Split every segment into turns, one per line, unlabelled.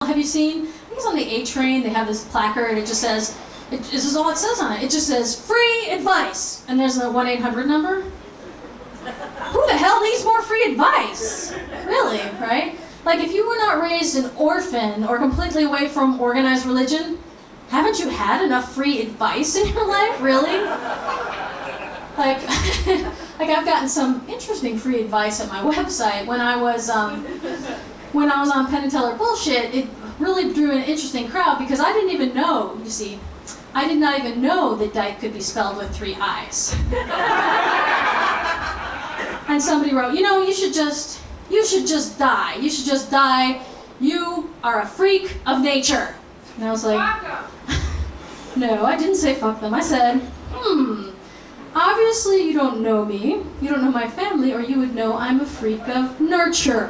Have you seen, I think it's on the A train, they have this placard, it just says, this is all it says on it. It just says, free advice. And there's a 1-800 number. Who the hell needs more free advice? Really, right? Like if you were not raised an orphan or completely away from organized religion, haven't you had enough free advice in your life, really? Like, like I've gotten some interesting free advice at my website. When I was on Penn and Teller Bullshit, it really drew an interesting crowd because I didn't even know, you see, I did not even know that dyke could be spelled with 3 I's. And somebody wrote, you know, you should just die. You should just die. You are a freak of nature. And I was like, no, I didn't say fuck them. I said, obviously you don't know me. You don't know my family, or you would know I'm a freak of nurture.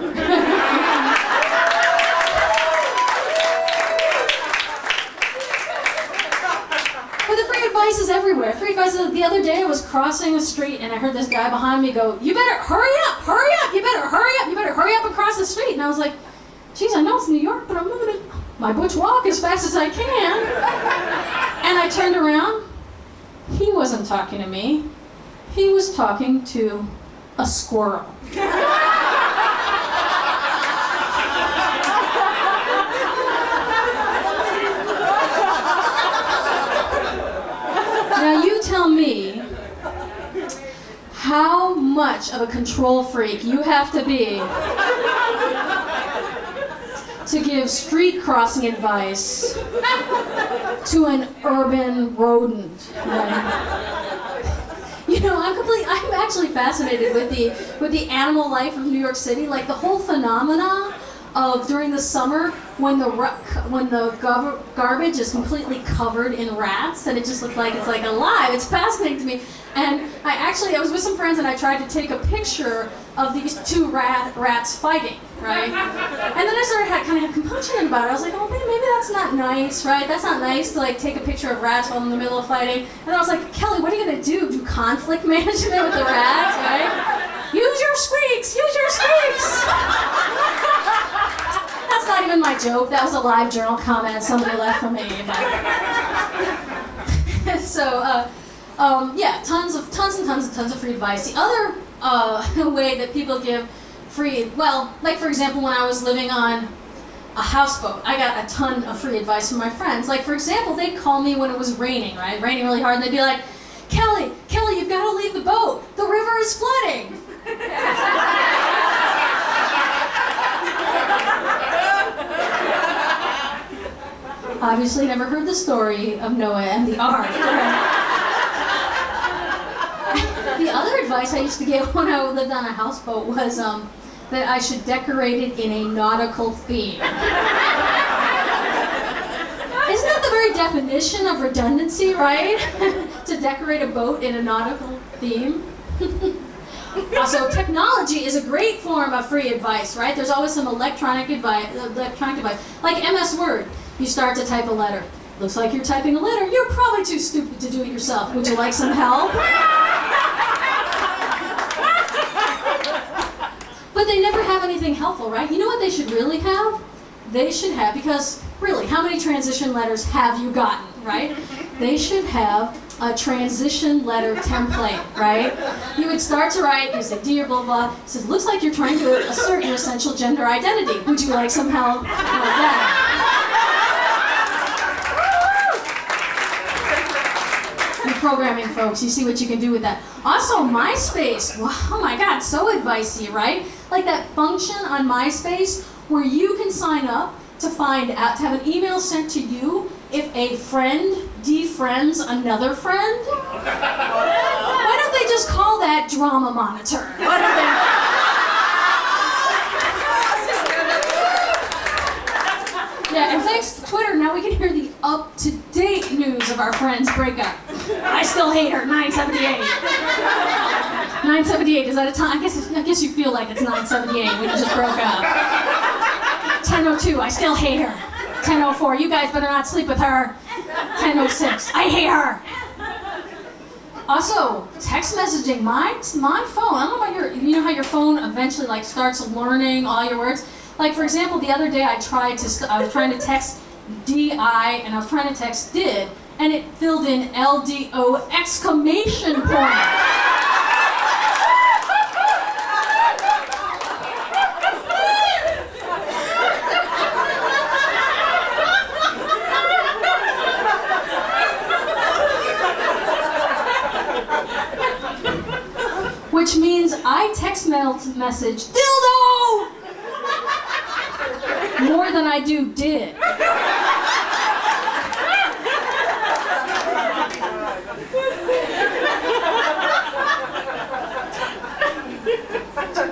But the free advice is everywhere. Free advice is, the other day I was crossing the street and I heard this guy behind me go, you better hurry up, you better hurry up and cross the street. And I was like, geez, I know it's New York, but I'm moving my butch walk as fast as I can. And I turned around. He wasn't talking to me. He was talking to a squirrel. Now you tell me how much of a control freak you have to be to give street crossing advice to an urban rodent. Right? You know, I'm actually fascinated with the animal life of New York City, like the whole phenomena of during the summer when the garbage is completely covered in rats and it just looks like it's like alive. It's fascinating to me. And I was with some friends and I tried to take a picture of these 2 rats fighting, right? And then I started kind of have compunction about it. I was like, oh, maybe that's not nice, right? That's not nice to like take a picture of rats while in the middle of fighting. And I was like, Kelly, what are you gonna do? Do conflict management with the rats, right? Use your squeaks! Use your squeaks! That's not even my joke. That was a live journal comment somebody left for me. So, yeah, tons and tons of free advice. The other way that people give free, well, like for example, when I was living on a houseboat, I got a ton of free advice from my friends. Like for example, they'd call me when it was raining, right? Raining really hard, and they'd be like, Kelly, you've got to leave the boat. The river is flooding. Obviously never heard the story of Noah and the Ark. The other advice I used to get when I lived on a houseboat was that I should decorate it in a nautical theme. Isn't that the very definition of redundancy, right? To decorate a boat in a nautical theme? Also, technology is a great form of free advice, right? There's always some electronic device, like MS Word. You start to type a letter. Looks like you're typing a letter. You're probably too stupid to do it yourself. Would you like some help? But they never have anything helpful, right? You know what they should really have? They should have, because really, how many transition letters have you gotten, right? They should have a transition letter template, right? You would start to write, you say, dear blah blah, it says, looks like you're trying to assert your essential gender identity. Would you like some help? Like that. Programming folks, you see what you can do with that. Also, MySpace, wow, oh my God, so advicey, right? Like that function on MySpace where you can sign up to find out, to have an email sent to you if a friend defriends another friend. Why don't they just call that drama monitor? Why don't they? Yeah, and thanks to Twitter, now we can hear the up-to-date news of our friend's breakup. I still hate her, 978. 978, is that a time? I guess you feel like it's 978 when you just broke up. 10:02, I still hate her. 10:04, you guys better not sleep with her. 10:06, I hate her. Also, text messaging, my phone, I don't know about you know how your phone eventually like starts learning all your words? Like, for example, the other day I was trying to text DI and I was trying to text did, and it filled in LDO exclamation point. Which means I text message dildo more than I do did.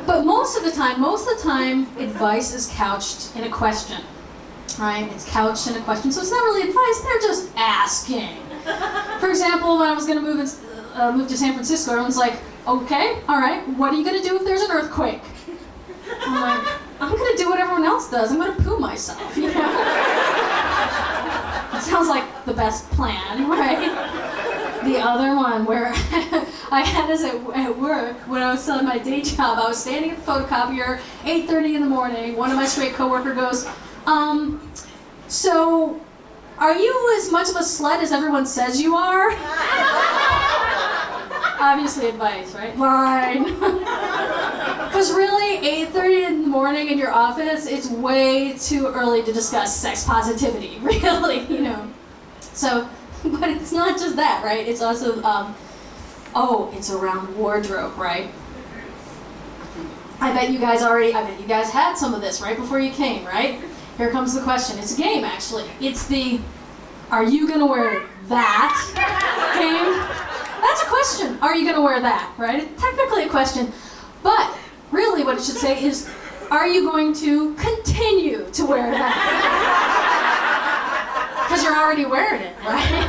But most of the time, advice is couched in a question, right? It's couched in a question, so it's not really advice, they're just asking. For example, when I was gonna move to San Francisco, everyone's like, okay, all right, what are you gonna do if there's an earthquake? I'm like, I'm gonna do what everyone else does. I'm gonna poo myself, you know? It sounds like the best plan, right? The other one where I had this at work when I was still at my day job. I was standing at the photocopier, 8:30 in the morning. One of my straight coworker goes, so are you as much of a slut as everyone says you are? Obviously advice, right? Fine. Because really, 8:30 in the morning in your office, it's way too early to discuss sex positivity, really, you know. So, but it's not just that, right? It's also, it's around wardrobe, right? I bet you guys had some of this right before you came, right? Here comes the question. It's a game, actually. It's the, are you gonna wear that game? That's a question. Are you going to wear that, right? It's technically a question. But really what it should say is, are you going to continue to wear that? Because you're already wearing it, right?